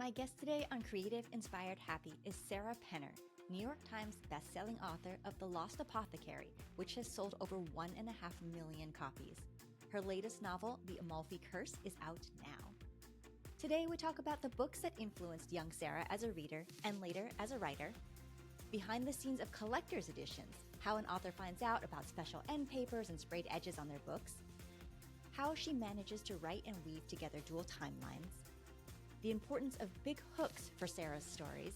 My guest today on Creative Inspired Happy is Sarah Penner, New York Times bestselling author of The Lost Apothecary, which has sold over 1.5 million copies. Her latest novel, The Amalfi Curse, is out now. Today we talk about the books that influenced young Sarah as a reader and later as a writer, behind the scenes of collector's editions, how an author finds out about special end papers and sprayed edges on their books, how she manages to write and weave together dual timelines, the importance of big hooks for Sarah's stories,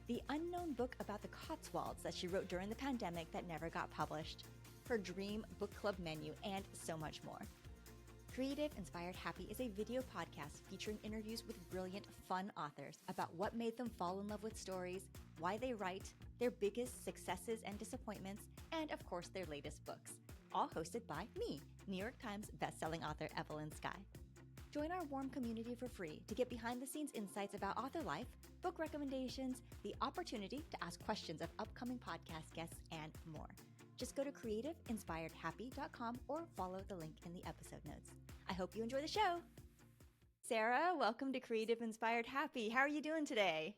the unknown book about the Cotswalds that she wrote during the pandemic that never got published, her dream book club menu, and so much more. Creative Inspired Happy is a video podcast featuring interviews with brilliant, fun authors about what made them fall in love with stories, why they write, their biggest successes and disappointments, and of course their latest books. All hosted by me, New York Times bestselling author Evelyn Skye. Join our warm community for free to get behind-the-scenes insights about author life, book recommendations, the opportunity to ask questions of upcoming podcast guests, and more. Just go to creativeinspiredhappy.com or follow the link in the episode notes. I hope you enjoy the show. Sarah, welcome to Creative Inspired Happy. How are you doing today?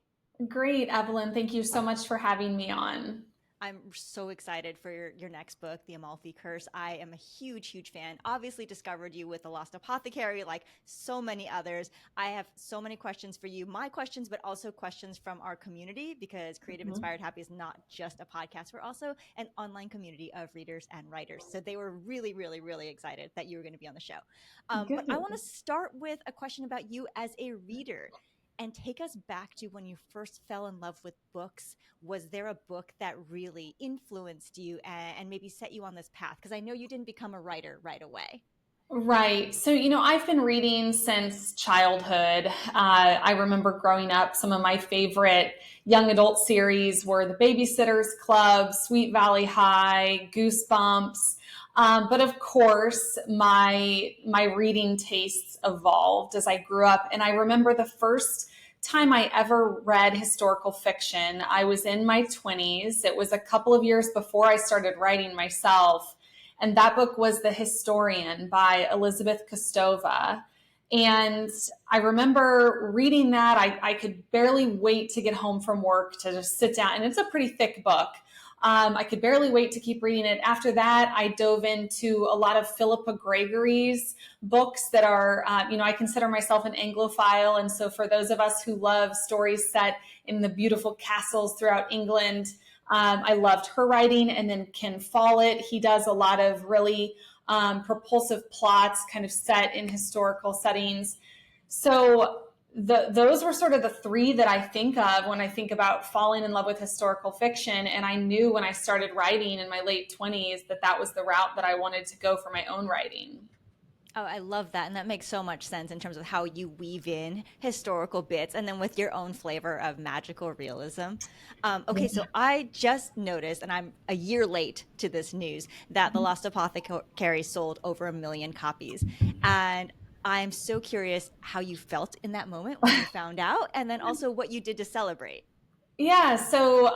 Great, Evelyn. Thank you so much for having me on. I'm so excited for your next book, The Amalfi Curse. I am a huge, huge fan. Obviously discovered you with The Lost Apothecary, like so many others. I have so many questions for you, my questions, but also questions from our community, because Creative Inspired Happy is not just a podcast. We're also an online community of readers and writers. So they were really, really, really excited that you were going to be on the show. But I want to start with a question about you as a reader. And take us back to when you first fell in love with books. Was there a book that really influenced you and maybe set you on this path? Because I know you didn't become a writer right away. Right. So, I've been reading since childhood. I remember growing up, some of my favorite young adult series were The Babysitter's Club, Sweet Valley High, Goosebumps. But of course, my reading tastes evolved as I grew up. And I remember the first time I ever read historical fiction, I was in my 20s. It was a couple of years before I started writing myself. And that book was The Historian by Elizabeth Kostova. And I remember reading that. I could barely wait to get home from work to just sit down. And it's a pretty thick book. I could barely wait to keep reading it. After that, I dove into a lot of Philippa Gregory's books that are, I consider myself an Anglophile. And so for those of us who love stories set in the beautiful castles throughout England, I loved her writing. And then Ken Follett, he does a lot of really propulsive plots kind of set in historical settings. So those were sort of the three that I think of when I think about falling in love with historical fiction. And I knew when I started writing in my late 20s that was the route that I wanted to go for my own writing. Oh, I love that. And that makes so much sense in terms of how you weave in historical bits and then with your own flavor of magical realism. Okay, so I just noticed, and I'm a year late to this news, that The Lost Apothecary sold over 1 million copies. And I'm so curious how you felt in that moment when you found out, and then also what you did to celebrate. Yeah, so,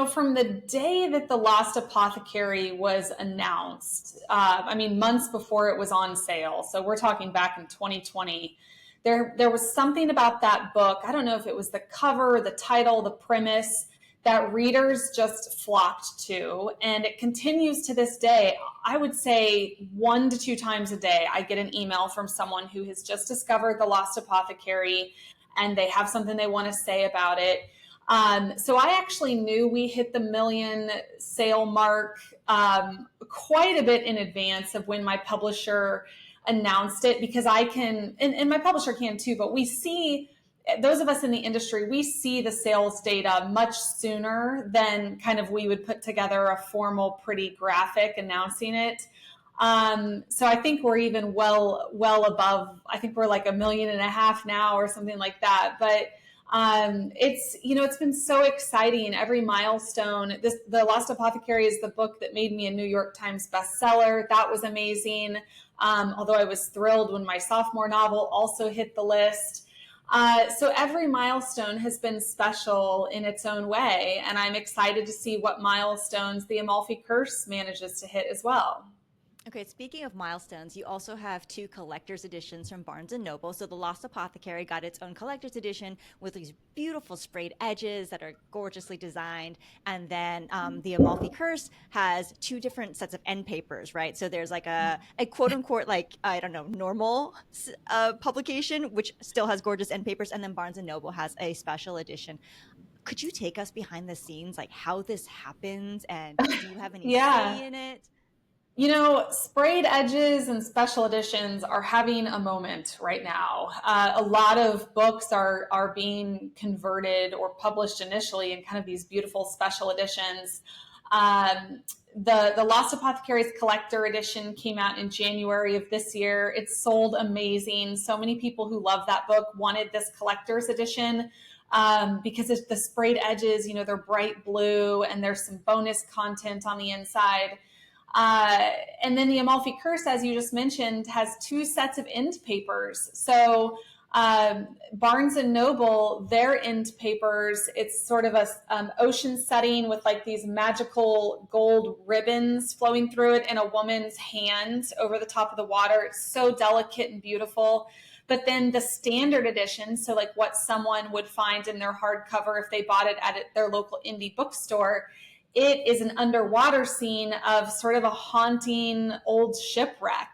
from the day that The Lost Apothecary was announced, months before it was on sale, so we're talking back in 2020, there was something about that book. I don't know if it was the cover, the title, the premise, that readers just flocked to, and it continues to this day. I would say 1 to 2 times a day, I get an email from someone who has just discovered The Lost Apothecary, and they have something they want to say about it. So I actually knew we hit the 1 million sale mark quite a bit in advance of when my publisher announced it, because I can, and my publisher can too, but we see, those of us in the industry, we see the sales data much sooner than kind of we would put together a formal, pretty graphic announcing it. So I think we're even well above, I think we're like 1.5 million now or something like that. But it's been so exciting. Every milestone. The Lost Apothecary is the book that made me a New York Times bestseller. That was amazing. Although I was thrilled when my sophomore novel also hit the list. So every milestone has been special in its own way. And I'm excited to see what milestones the Amalfi Curse manages to hit as well. Okay, speaking of milestones, you also have two collector's editions from Barnes and Noble. So the Lost Apothecary got its own collector's edition with these beautiful sprayed edges that are gorgeously designed, and then the Amalfi Curse has two different sets of end papers, right? So there's like a quote unquote like I don't know normal publication which still has gorgeous end papers, and then Barnes and Noble has a special edition. Could you take us behind the scenes, like how this happens, and do you have any Yeah. say in it? Sprayed edges and special editions are having a moment right now. A lot of books are being converted or published initially in kind of these beautiful special editions. Um, the Lost Apothecary's collector edition came out in January of this year. It sold amazing. So many people who love that book wanted this collector's edition. Because it's the sprayed edges, they're bright blue and there's some bonus content on the inside. And then the Amalfi Curse, as you just mentioned, has two sets of end papers. So Barnes and Noble, their end papers, it's sort of a ocean setting with like these magical gold ribbons flowing through it and a woman's hand over the top of the water. It's so delicate and beautiful. But then the standard edition, so like what someone would find in their hardcover if they bought it at their local indie bookstore, it is an underwater scene of sort of a haunting old shipwreck.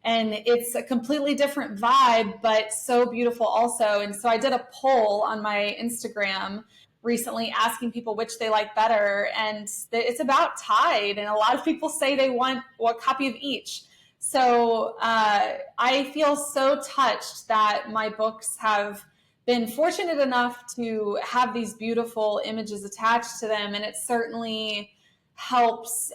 And it's a completely different vibe, but so beautiful also. And so I did a poll on my Instagram recently asking people which they like better. And it's about tied. And a lot of people say they want a copy of each. So I feel so touched that my books have been fortunate enough to have these beautiful images attached to them, and it certainly helps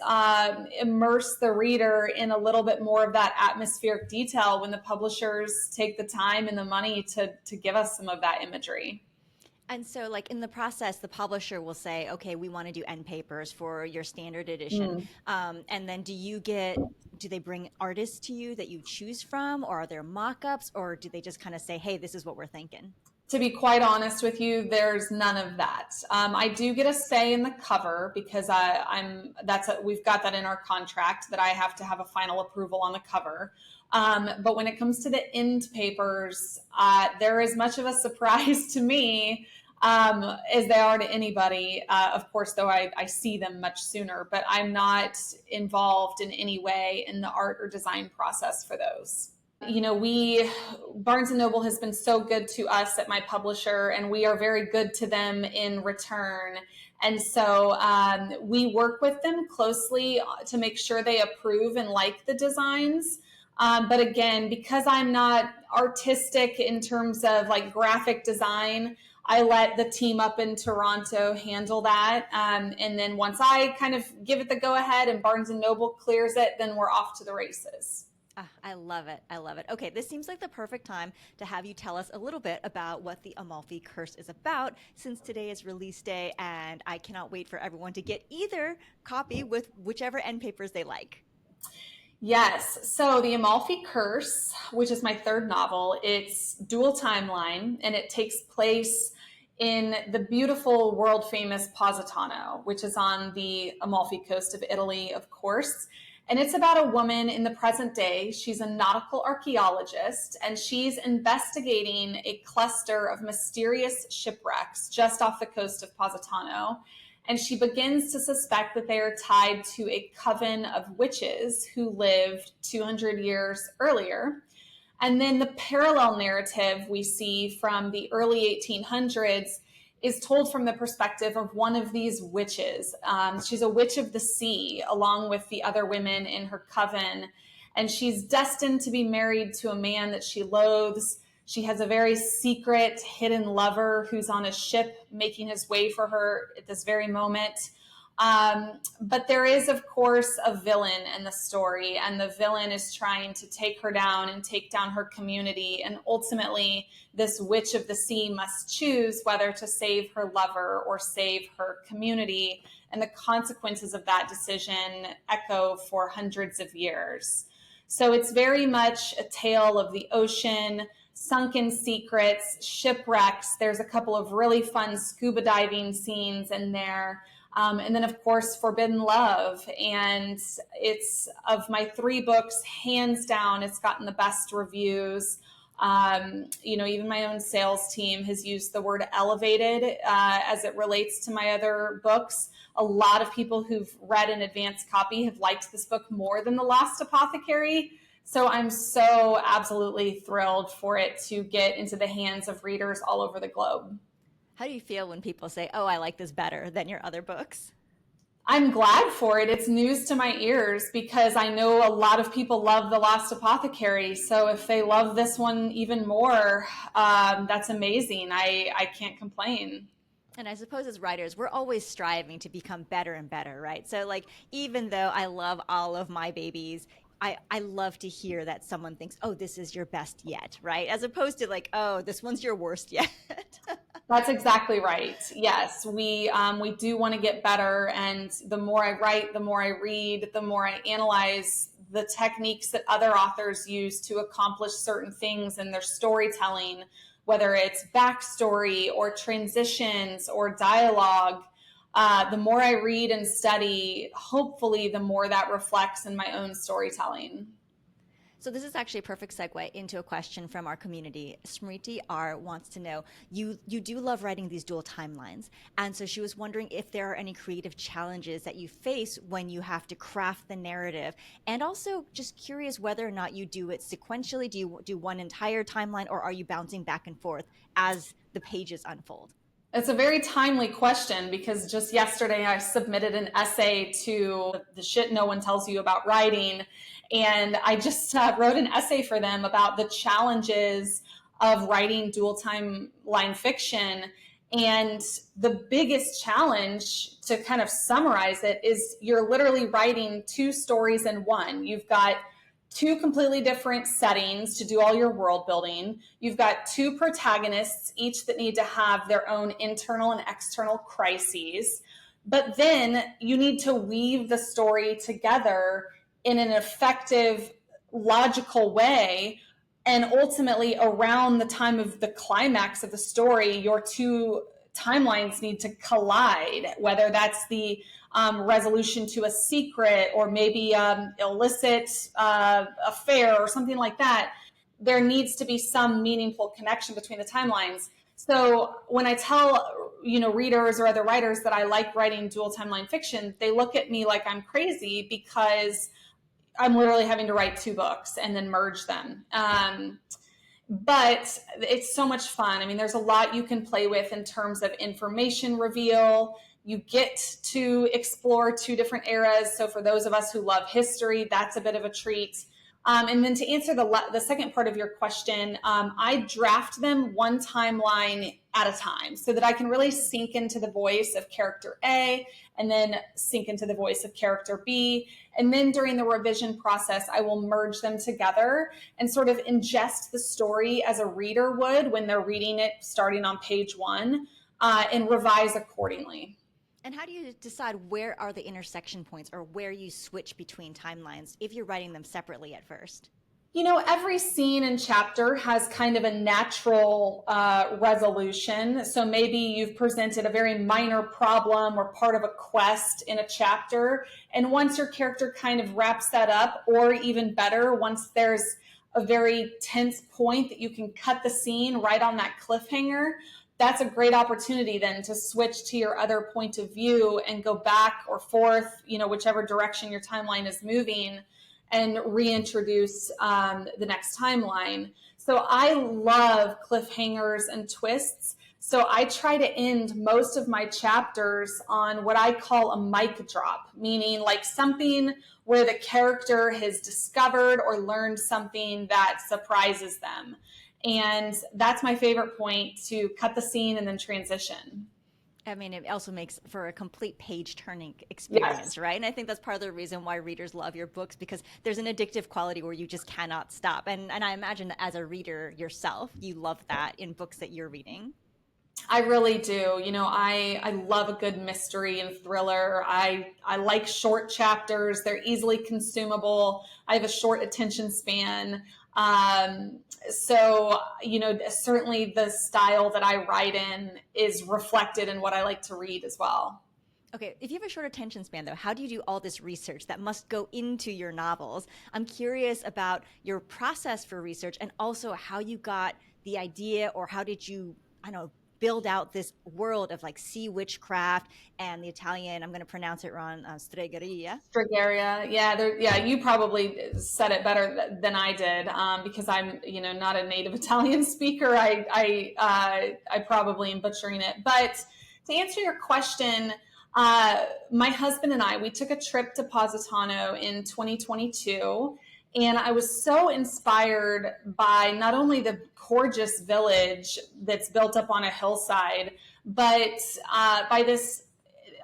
immerse the reader in a little bit more of that atmospheric detail when the publishers take the time and the money to give us some of that imagery. And so, like in the process, the publisher will say, "Okay, we want to do end papers for your standard edition." Mm. And then, do they bring artists to you that you choose from, or are there mock-ups, or do they just kind of say, "Hey, this is what we're thinking"? To be quite honest with you, there's none of that. I do get a say in the cover because we've got that in our contract that I have to have a final approval on the cover. But when it comes to the end papers, they're as much of a surprise to me as they are to anybody. Of course, though I see them much sooner, but I'm not involved in any way in the art or design process for those. We Barnes and Noble has been so good to us at my publisher, and we are very good to them in return. And so we work with them closely to make sure they approve and like the designs. But again, because I'm not artistic in terms of like graphic design, I let the team up in Toronto handle that. And then once I kind of give it the go ahead and Barnes and Noble clears it, then we're off to the races. I love it. I love it. Okay, this seems like the perfect time to have you tell us a little bit about what the Amalfi Curse is about, since today is release day, and I cannot wait for everyone to get either copy with whichever end papers they like. Yes. So the Amalfi Curse, which is my third novel, it's dual timeline and it takes place in the beautiful world famous Positano, which is on the Amalfi coast of Italy, of course. And it's about a woman in the present day. She's a nautical archaeologist and she's investigating a cluster of mysterious shipwrecks just off the coast of Positano. And she begins to suspect that they are tied to a coven of witches who lived 200 years earlier. And then the parallel narrative we see from the early 1800s is told from the perspective of one of these witches. She's a witch of the sea, along with the other women in her coven. And she's destined to be married to a man that she loathes. She has a very secret, hidden lover who's on a ship making his way for her at this very moment. But there is, of course, a villain in the story, and the villain is trying to take her down and take down her community. And ultimately, this witch of the sea must choose whether to save her lover or save her community. And the consequences of that decision echo for hundreds of years. So it's very much a tale of the ocean, sunken secrets, shipwrecks. There's a couple of really fun scuba diving scenes in there. And then, of course, Forbidden Love. And it's, of my 3 books, hands down, it's gotten the best reviews. Even my own sales team has used the word elevated as it relates to my other books. A lot of people who've read an advanced copy have liked this book more than The Lost Apothecary. So I'm so absolutely thrilled for it to get into the hands of readers all over the globe. How do you feel when people say, oh, I like this better than your other books? I'm glad for it. It's news to my ears because I know a lot of people love The Lost Apothecary. So if they love this one even more, that's amazing. I can't complain. And I suppose as writers, we're always striving to become better and better, right? So, like, even though I love all of my babies, I love to hear that someone thinks, oh, this is your best yet, right? As opposed to like, oh, this one's your worst yet. That's exactly right. Yes, we do want to get better, and the more I write, the more I read, the more I analyze the techniques that other authors use to accomplish certain things in their storytelling, whether it's backstory or transitions or dialogue. The more I read and study, hopefully, the more that reflects in my own storytelling. So this is actually a perfect segue into a question from our community. Smriti R wants to know, you do love writing these dual timelines. And so she was wondering if there are any creative challenges that you face when you have to craft the narrative. And also just curious whether or not you do it sequentially. Do you do one entire timeline, or are you bouncing back and forth as the pages unfold? It's a very timely question because just yesterday I submitted an essay to the shit no one tells you about writing. And I just wrote an essay for them about the challenges of writing dual timeline fiction. And the biggest challenge, to kind of summarize it, is you're literally writing 2 stories in one. You've got 2 completely different settings to do all your world building. You've got 2 protagonists, each that need to have their own internal and external crises. But then you need to weave the story together in an effective, logical way. And ultimately, around the time of the climax of the story, your 2 timelines need to collide, whether that's the resolution to a secret or maybe illicit affair or something like that. There needs to be some meaningful connection between the timelines. So when I tell readers or other writers that I like writing dual timeline fiction, they look at me like I'm crazy because I'm literally having to write 2 books and then merge them. But it's so much fun. I mean, there's a lot you can play with in terms of information reveal. You get to explore 2 different eras. So for those of us who love history, that's a bit of a treat. And then to answer the second part of your question, I draft them one timeline at a time so that I can really sink into the voice of character A and then sink into the voice of character B. And then during the revision process, I will merge them together and sort of ingest the story as a reader would when they're reading it starting on page 1 and revise accordingly. And how do you decide where are the intersection points or where you switch between timelines if you're writing them separately at first? Every scene and chapter has kind of a natural resolution. So maybe you've presented a very minor problem or part of a quest in a chapter. And once your character kind of wraps that up, or even better, once there's a very tense point that you can cut the scene right on that cliffhanger, that's a great opportunity then to switch to your other point of view and go back or forth, whichever direction your timeline is moving, and reintroduce the next timeline. So I love cliffhangers and twists. So I try to end most of my chapters on what I call a mic drop, meaning like something where the character has discovered or learned something that surprises them. And that's my favorite point, to cut the scene and then transition. I mean, it also makes for a complete page turning experience, Yes. right? And I think that's part of the reason why readers love your books, because there's an addictive quality where you just cannot stop. And I imagine that as a reader yourself, you love that in books that you're reading. I really do. I love a good mystery and thriller. I like short chapters. They're easily consumable. I have a short attention span. So, certainly the style that I write in is reflected in what I like to read as well. Okay, if you have a short attention span, though, how do you do all this research that must go into your novels? I'm curious about your process for research and also how you got the idea, or how did you, I don't know, build out this world of like sea witchcraft and the Italian, I'm going to pronounce it wrong, stregheria. Strigaria, yeah, yeah. You probably said it better than I did, because I'm, not a native Italian speaker. I probably am butchering it. But to answer your question, my husband and I, we took a trip to Positano in 2022, and I was so inspired by not only the gorgeous village that's built up on a hillside, but by this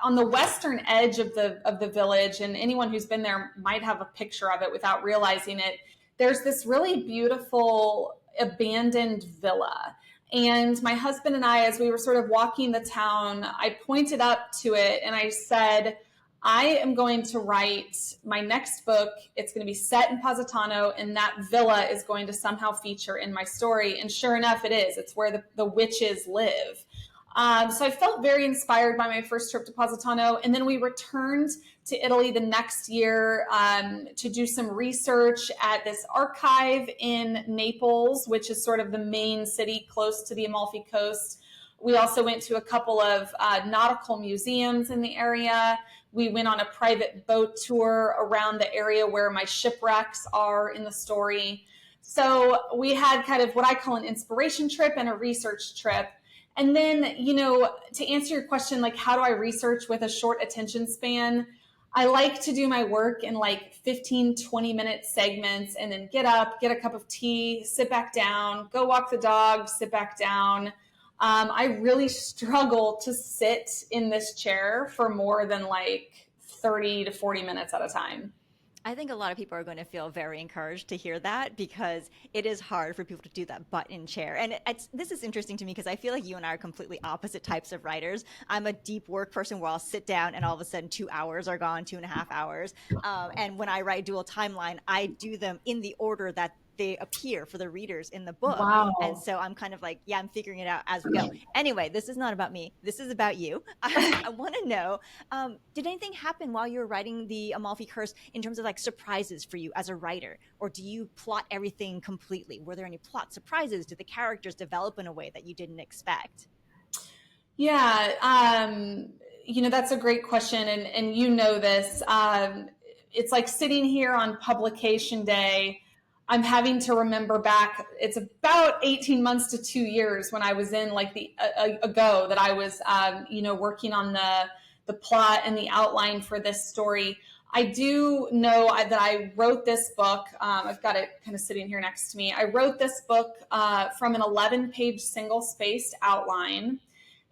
on the western edge of the village, and anyone who's been there might have a picture of it without realizing it. There's this really beautiful abandoned villa. And my husband and I, as we were sort of walking the town, I pointed up to it and I said, I am going to write my next book. It's going to be set in Positano, and that villa is going to somehow feature in my story. And sure enough, it is. It's where the witches live. So I felt very inspired by my first trip to Positano. And then we returned to Italy the next year to do some research at this archive in Naples, which is sort of the main city close to the Amalfi Coast. We also went to a couple of nautical museums in the area. We went on a private boat tour around the area where my shipwrecks are in the story. So we had kind of what I call an inspiration trip and a research trip. And then, to answer your question, like, how do I research with a short attention span? I like to do my work in like 15, 20-minute segments, and then get up, get a cup of tea, sit back down, go walk the dog, sit back down. I really struggle to sit in this chair for more than like 30 to 40 minutes at a time. I think a lot of people are going to feel very encouraged to hear that, because it is hard for people to do that butt in chair. And this is interesting to me because I feel like you and I are completely opposite types of writers. I'm a deep work person where I'll sit down and all of a sudden 2 hours are gone, 2.5 hours. And when I write dual timeline, I do them in the order that they appear for the readers in the book. Wow. And so I'm kind of like, yeah, I'm figuring it out as we go. Anyway, this is not about me. This is about you. I want to know, did anything happen while you were writing the Amalfi Curse in terms of like surprises for you as a writer? Or do you plot everything completely? Were there any plot surprises? Did the characters develop in a way that you didn't expect? Yeah, that's a great question. And this. It's like sitting here on publication day. I'm having to remember back, it's about 18 months to 2 years when I was in like ago that I was, working on the plot and the outline for this story. I do know that I wrote this book. I've got it kind of sitting here next to me. I wrote this book from an 11-page single-spaced outline.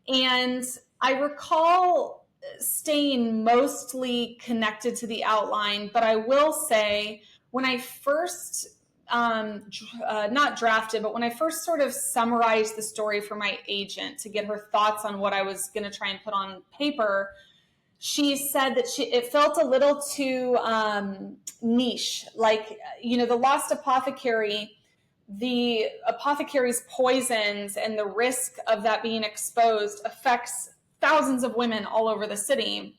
And I recall staying mostly connected to the outline, but I will say when I first not drafted, but when I first sort of summarized the story for my agent to get her thoughts on what I was going to try and put on paper, she said that it felt a little too niche. Like, the Lost Apothecary, the apothecary's poisons and the risk of that being exposed affects thousands of women all over the city.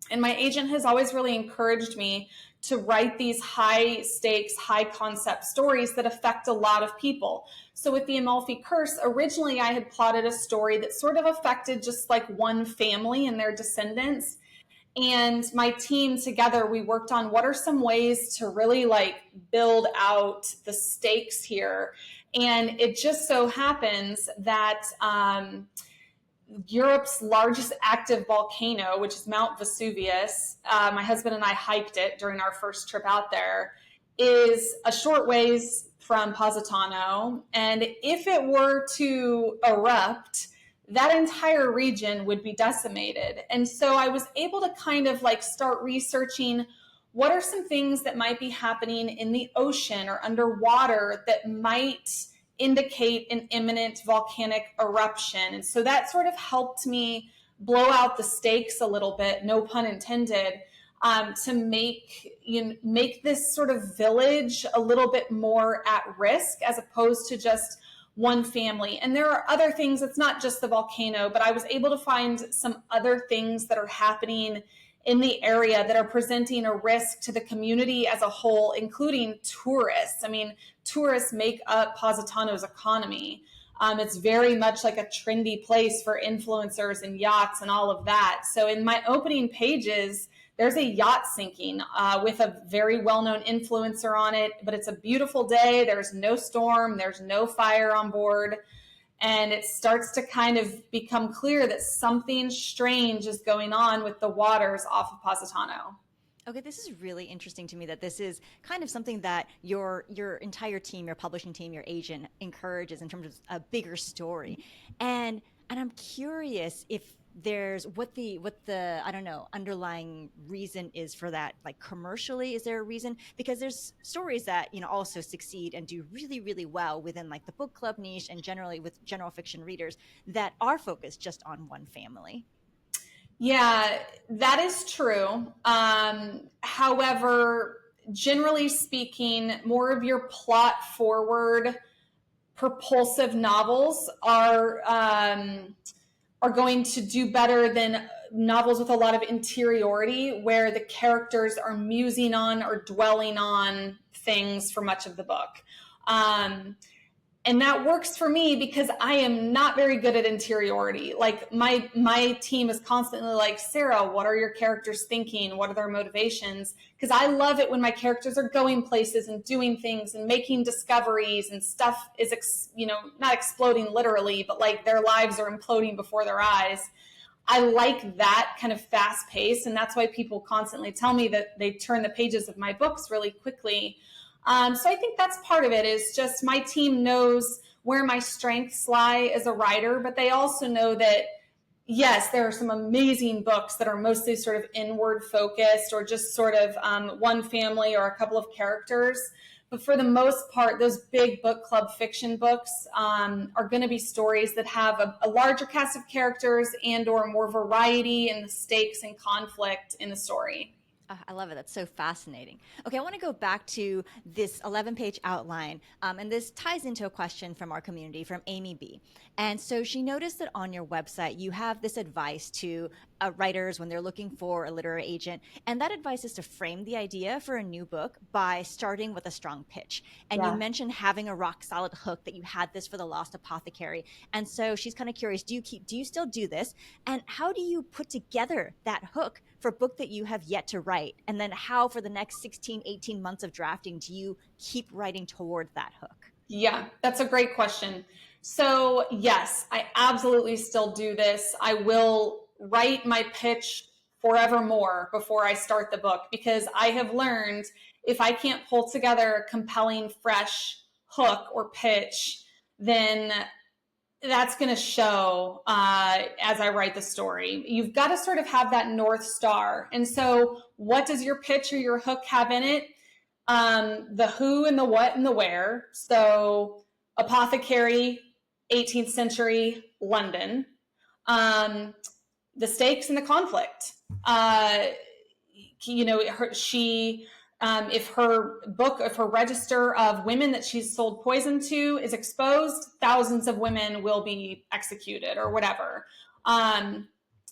And my agent has always really encouraged me to write these high stakes, high concept stories that affect a lot of people. So with the Amalfi Curse, originally I had plotted a story that sort of affected just like one family and their descendants. And my team together, we worked on what are some ways to really like build out the stakes here. And it just so happens that Europe's largest active volcano, which is Mount Vesuvius, my husband and I hiked it during our first trip out there, is a short ways from Positano. And if it were to erupt, that entire region would be decimated. And so I was able to kind of like start researching what are some things that might be happening in the ocean or underwater that might indicate an imminent volcanic eruption. And so that sort of helped me blow out the stakes a little bit, no pun intended, to make this sort of village a little bit more at risk, as opposed to just one family. And there are other things, it's not just the volcano, but I was able to find some other things that are happening in the area that are presenting a risk to the community as a whole, including tourists. I mean, tourists make up Positano's economy. It's very much like a trendy place for influencers and yachts and all of that. So in my opening pages, there's a yacht sinking with a very well-known influencer on it, but it's a beautiful day. There's no storm. There's no fire on board. And it starts to kind of become clear that something strange is going on with the waters off of Positano. Okay, this is really interesting to me that this is kind of something that your entire team, your publishing team, your agent encourages in terms of a bigger story. And I'm curious if there's what the I don't know, underlying reason is for that. Like commercially, is there a reason? Because there's stories that, you know, also succeed and do really, really well within like the book club niche and generally with general fiction readers that are focused just on one family. Yeah, that is true. However, generally speaking, more of your plot forward, propulsive novels are going to do better than novels with a lot of interiority, where the characters are musing on or dwelling on things for much of the book. And that works for me because I am not very good at interiority. Like my team is constantly like, Sarah, what are your characters thinking? What are their motivations? Because I love it when my characters are going places and doing things and making discoveries and stuff is, not exploding literally, but like their lives are imploding before their eyes. I like that kind of fast pace. And that's why people constantly tell me that they turn the pages of my books really quickly. So I think that's part of it, is just my team knows where my strengths lie as a writer, but they also know that, yes, there are some amazing books that are mostly sort of inward focused or just sort of one family or a couple of characters. But for the most part, those big book club fiction books are going to be stories that have a larger cast of characters and or more variety in the stakes and conflict in the story. I love it. That's so fascinating. Okay, I want to go back to this 11-page outline. And this ties into a question from our community, from Amy B. And so she noticed that on your website, you have this advice to writers when they're looking for a literary agent. And that advice is to frame the idea for a new book by starting with a strong pitch. And you mentioned having a rock solid hook, that you had this for The Lost Apothecary. And so she's kind of curious, do you still do this? And how do you put together that hook for a book that you have yet to write? And then how, for the next 16, 18 months of drafting, do you keep writing toward that hook? Yeah, that's a great question. So yes, I absolutely still do this. I will write my pitch forevermore before I start the book, because I have learned if I can't pull together a compelling, fresh hook or pitch, then that's going to show as I write the story. You've got to sort of have that North Star. And so what does your pitch or your hook have in it? The who and the what and the where. So apothecary, 18th century London. The stakes and the conflict. If her register of women that she's sold poison to is exposed, thousands of women will be executed or whatever.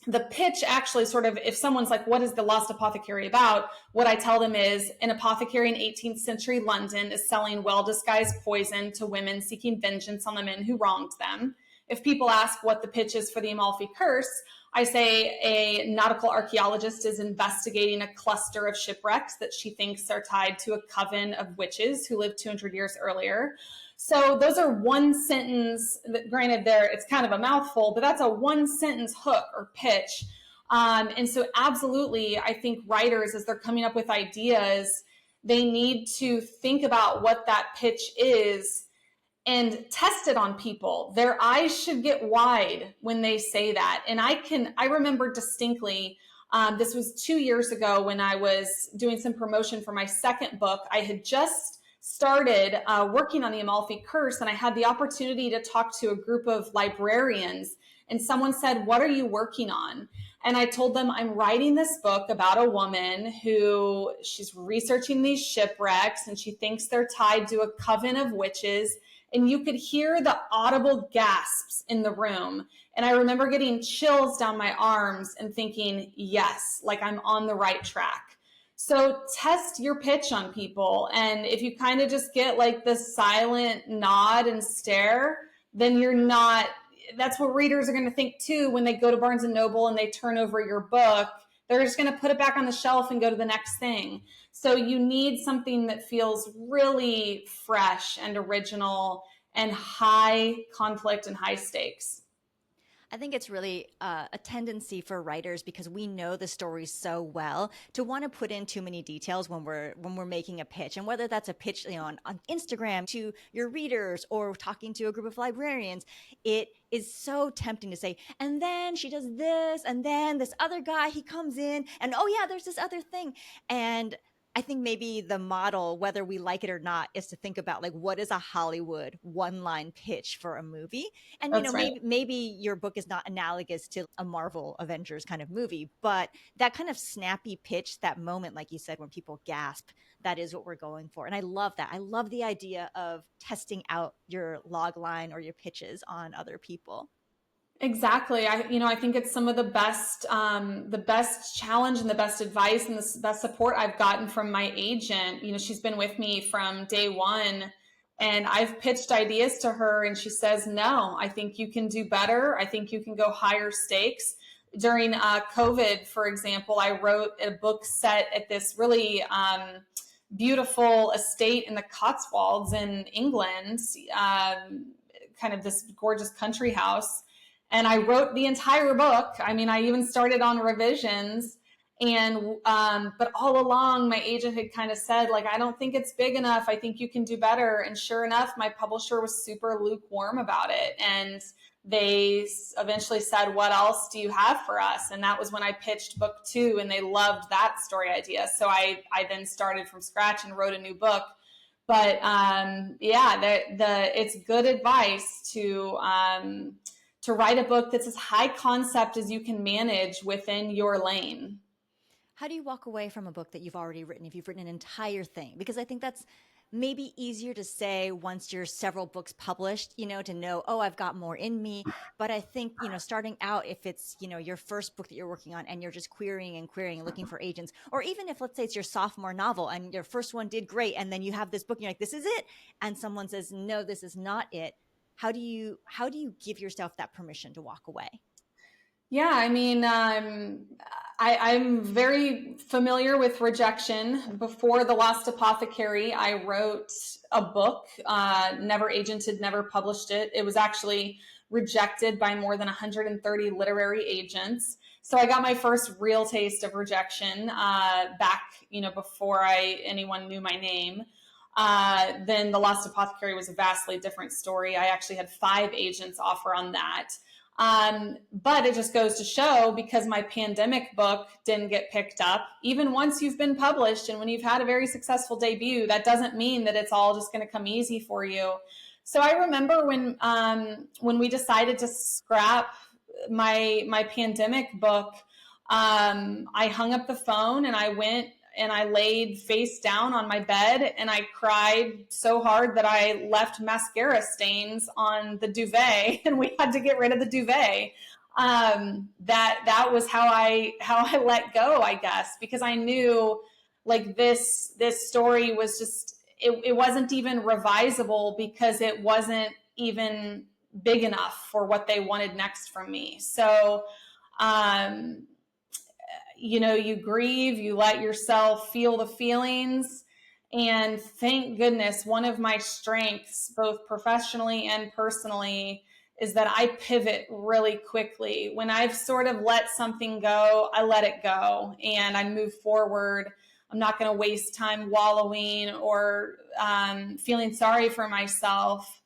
The pitch actually sort of, if someone's like, what is The Lost Apothecary about? What I tell them is, an apothecary in 18th century London is selling well-disguised poison to women seeking vengeance on the men who wronged them. If people ask what the pitch is for the Amalfi Curse, I say a nautical archaeologist is investigating a cluster of shipwrecks that she thinks are tied to a coven of witches who lived 200 years earlier. So those are one sentence, granted it's kind of a mouthful, but that's a one sentence hook or pitch. And so absolutely, I think writers, as they're coming up with ideas, they need to think about what that pitch is and test it on people. Their eyes should get wide when they say that. And I remember distinctly, this was 2 years ago when I was doing some promotion for my second book. I had just started working on the Amalfi Curse, and I had the opportunity to talk to a group of librarians, and someone said, what are you working on? And I told them, I'm writing this book about a woman who she's researching these shipwrecks, and she thinks they're tied to a coven of witches, and you could hear the audible gasps in the room. And I remember getting chills down my arms and thinking, yes, like I'm on the right track. So test your pitch on people. And if you kind of just get like the silent nod and stare, then you're not, that's what readers are going to think too when they go to Barnes and Noble and they turn over your book. They're just going to put it back on the shelf and go to the next thing. So you need something that feels really fresh and original and high conflict and high stakes. I think it's really a tendency for writers, because we know the stories so well, to want to put in too many details when we're making a pitch, and whether that's a pitch, on Instagram to your readers or talking to a group of librarians, it is so tempting to say, and then she does this, and then this other guy, he comes in, and oh yeah, there's this other thing. And I think maybe the model, whether we like it or not, is to think about, like, what is a Hollywood one-line pitch for a movie? And That's right. maybe your book is not analogous to a Marvel Avengers kind of movie, but that kind of snappy pitch, that moment, like you said, when people gasp, that is what we're going for. And I love that. I love the idea of testing out your log line or your pitches on other people. Exactly. I think it's some of the best challenge and the best advice and the best support I've gotten from my agent. She's been with me from day one, and I've pitched ideas to her, and she says, "No, I think you can do better. I think you can go higher stakes." During COVID, for example, I wrote a book set at this really beautiful estate in the Cotswalds in England, kind of this gorgeous country house. And I wrote the entire book. I mean, I even started on revisions. And, but all along, my agent had kind of said, like, I don't think it's big enough. I think you can do better. And sure enough, my publisher was super lukewarm about it. And they eventually said, what else do you have for us? And that was when I pitched book 2, and they loved that story idea. So I then started from scratch and wrote a new book. But it's good advice to write a book that's as high concept as you can manage within your lane. How do you walk away from a book that you've already written, if you've written an entire thing? Because I think that's maybe easier to say once you're several books published, to know, oh, I've got more in me. But I think, starting out, if it's, your first book that you're working on and you're just querying and looking for agents, or even if, let's say, it's your sophomore novel and your first one did great, and then you have this book and you're like, this is it. And someone says, no, this is not it. How do you give yourself that permission to walk away? Yeah, I mean, I'm very familiar with rejection. Before The Lost Apothecary, I wrote a book, never agented, never published it. It was actually rejected by more than 130 literary agents. So I got my first real taste of rejection back, before anyone knew my name. Then The Lost Apothecary was a vastly different story. I actually had 5 agents offer on that. But it just goes to show, because my pandemic book didn't get picked up, even once you've been published and when you've had a very successful debut, that doesn't mean that it's all just going to come easy for you. So I remember when we decided to scrap my pandemic book, I hung up the phone and I went and I laid face down on my bed and I cried so hard that I left mascara stains on the duvet, and we had to get rid of the duvet. That was how I let go, I guess, because I knew, like, this story was just, it wasn't even revisable because it wasn't even big enough for what they wanted next from me. So you grieve, you let yourself feel the feelings. And thank goodness, one of my strengths, both professionally and personally, is that I pivot really quickly. When I've sort of let something go, I let it go and I move forward. I'm not going to waste time wallowing or feeling sorry for myself.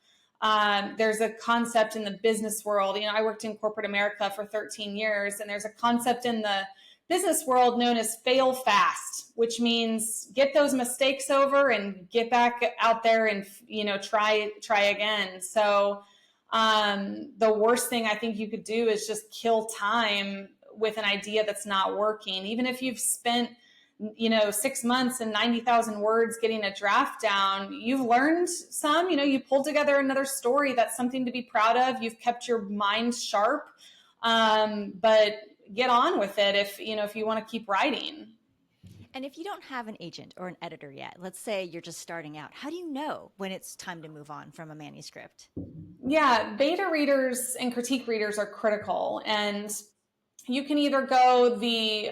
There's a concept in the business world. I worked in corporate America for 13 years, and there's a concept in the business world known as fail fast, which means get those mistakes over and get back out there and, try again. So the worst thing I think you could do is just kill time with an idea that's not working. Even if you've spent 6 months and 90,000 words getting a draft down, you've learned some, you pulled together another story. That's something to be proud of. You've kept your mind sharp. But get on with it if you want to keep writing. And if you don't have an agent or an editor yet, let's say you're just starting out, how do you know when it's time to move on from a manuscript? Yeah, beta readers and critique readers are critical, and you can either go the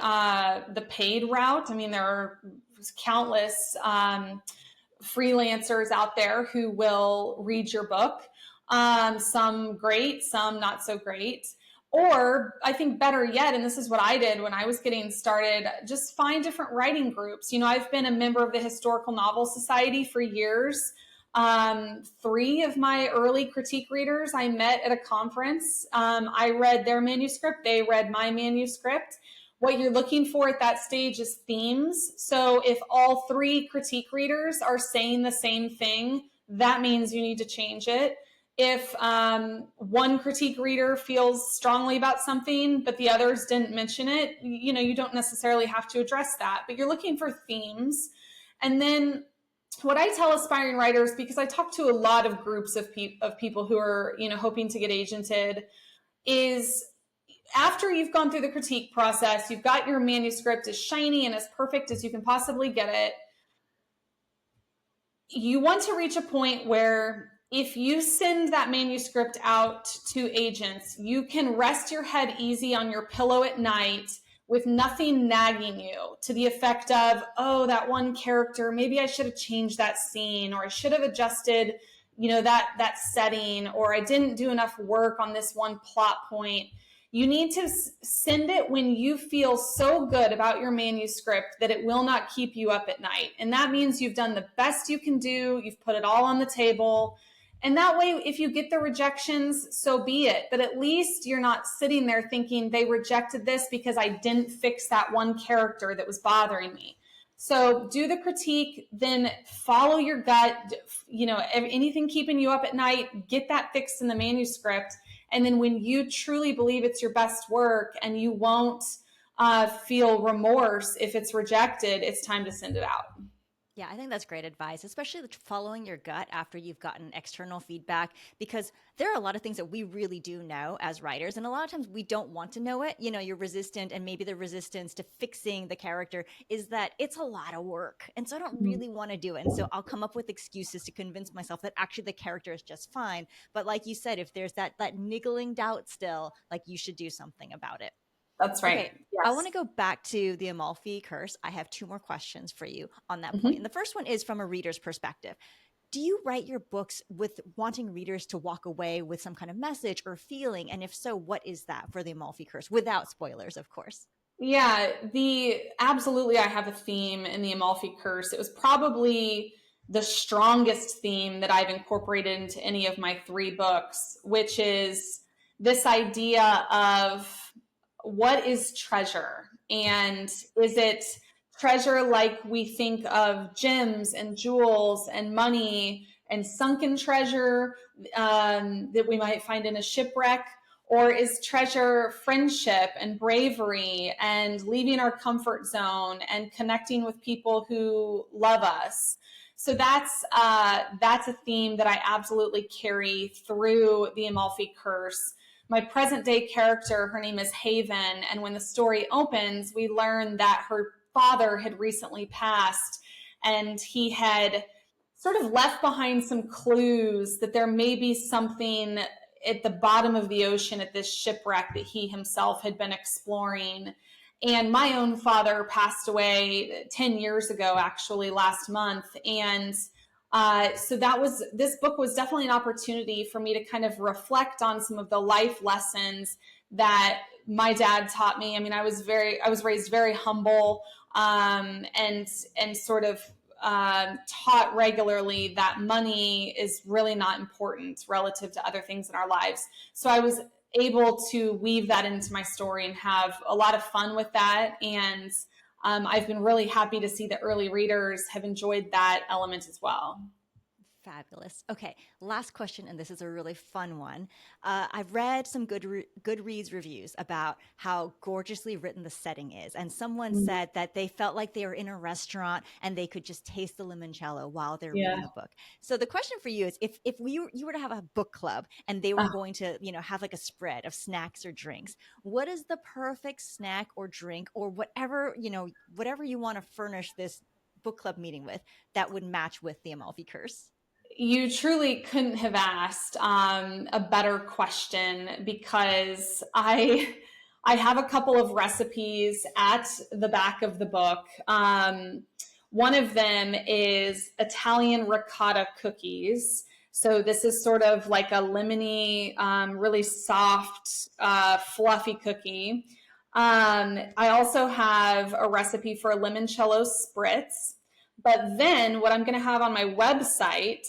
paid route. I mean, there are countless freelancers out there who will read your book. Some great, some not so great. Or I think better yet, and this is what I did when I was getting started, just find different writing groups. I've been a member of the Historical Novel Society for years. 3 of my early critique readers I met at a conference. I read their manuscript, they read my manuscript. What you're looking for at that stage is themes. So if all 3 critique readers are saying the same thing, that means you need to change it. If one critique reader feels strongly about something, but the others didn't mention it, you don't necessarily have to address that, but you're looking for themes. And then what I tell aspiring writers, because I talk to a lot of groups of people who are, hoping to get agented, is after you've gone through the critique process, you've got your manuscript as shiny and as perfect as you can possibly get it. You want to reach a point where if you send that manuscript out to agents, you can rest your head easy on your pillow at night with nothing nagging you to the effect of, oh, that one character, maybe I should have changed that scene, or I should have adjusted, that setting, or I didn't do enough work on this one plot point. You need to send it when you feel so good about your manuscript that it will not keep you up at night. And that means you've done the best you can do. You've put it all on the table. And that way, if you get the rejections, so be it. But at least you're not sitting there thinking they rejected this because I didn't fix that one character that was bothering me. So do the critique, then follow your gut. Anything keeping you up at night, get that fixed in the manuscript. And then when you truly believe it's your best work and you won't feel remorse if it's rejected, it's time to send it out. Yeah, I think that's great advice, especially following your gut after you've gotten external feedback, because there are a lot of things that we really do know as writers. And a lot of times we don't want to know it. You're resistant, and maybe the resistance to fixing the character is that it's a lot of work. And so I don't really want to do it. And so I'll come up with excuses to convince myself that actually the character is just fine. But like you said, if there's that niggling doubt still, like, you should do something about it. That's right. Okay, Yes. I want to go back to the Amalfi Curse. I have 2 more questions for you on that Mm-hmm. point. And the first one is from a reader's perspective. Do you write your books with wanting readers to walk away with some kind of message or feeling? And if so, what is that for the Amalfi Curse? Without spoilers, of course. Yeah, absolutely. I have a theme in the Amalfi Curse. It was probably the strongest theme that I've incorporated into any of my 3 books, which is this idea of what is treasure? And is it treasure like we think of gems and jewels and money and sunken treasure that we might find in a shipwreck? Or is treasure friendship and bravery and leaving our comfort zone and connecting with people who love us? So that's a theme that I absolutely carry through the Amalfi Curse. My present day character, her name is Haven, and when the story opens, we learn that her father had recently passed, and he had sort of left behind some clues that there may be something at the bottom of the ocean at this shipwreck that he himself had been exploring. And my own father passed away 10 years ago, actually, last month. And so this book was definitely an opportunity for me to kind of reflect on some of the life lessons that my dad taught me. I mean, I was raised very humble, and sort of taught regularly that money is really not important relative to other things in our lives. So I was able to weave that into my story and have a lot of fun with that. And I've been really happy to see that early readers have enjoyed that element as well. Fabulous. Okay, last question, and this is a really fun one. I've read some Goodreads reviews about how gorgeously written the setting is, and someone Mm. said that they felt like they were in a restaurant and they could just taste the limoncello while they're reading Yeah. the book. So the question for you is, if you were to have a book club and they were going to have like a spread of snacks or drinks, what is the perfect snack or drink or whatever whatever you want to furnish this book club meeting with that would match with the Amalfi Curse? You truly couldn't have asked a better question because I have a couple of recipes at the back of the book. One of them is Italian ricotta cookies. So this is sort of like a lemony, really soft, fluffy cookie. I also have a recipe for a limoncello spritz. But then what I'm going to have on my website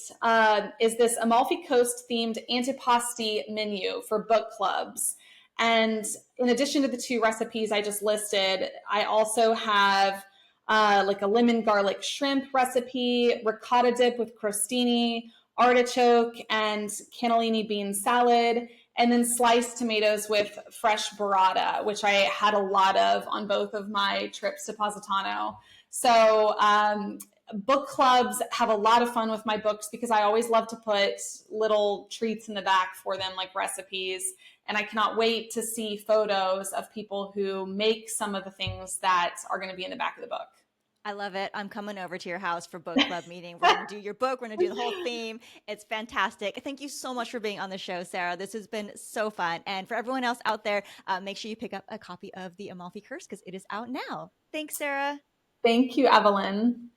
is this Amalfi Coast themed antipasti menu for book clubs. And in addition to the two recipes I just listed, I also have like a lemon garlic shrimp recipe, ricotta dip with crostini, artichoke and cannellini bean salad, and then sliced tomatoes with fresh burrata, which I had a lot of on both of my trips to Positano. So book clubs have a lot of fun with my books because I always love to put little treats in the back for them, like recipes. And I cannot wait to see photos of people who make some of the things that are going to be in the back of the book. I love it. I'm coming over to your house for book club meeting. We're going to do your book. We're going to do the whole theme. It's fantastic. Thank you so much for being on the show, Sarah. This has been so fun. And for everyone else out there, make sure you pick up a copy of The Amalfi Curse because it is out now. Thanks, Sarah. Thank you, Evelyn.